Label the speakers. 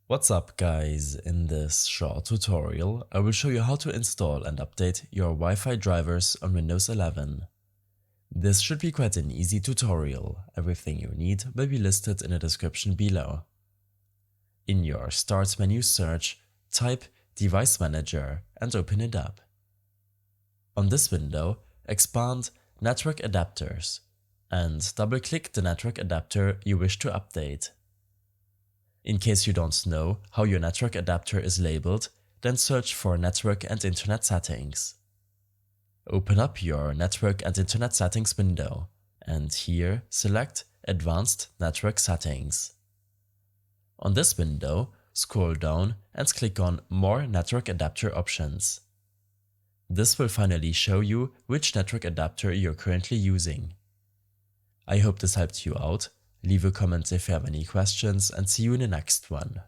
Speaker 1: What's up guys, in this short tutorial I will show you how to install and update your Wi-Fi drivers on Windows 11. This should be quite an easy tutorial, everything you need will be listed in the description below. In your Start menu search, type Device Manager and open it up. On this window, expand Network Adapters and double-click the network adapter you wish to update. In case you don't know how your network adapter is labeled, then search for Network and Internet Settings. Open up your Network and Internet Settings window, and here select Advanced Network Settings. On this window, scroll down and click on More Network Adapter Options. This will finally show you which network adapter you're currently using. I hope this helped you out. Leave a comment if you have any questions and see you in the next one.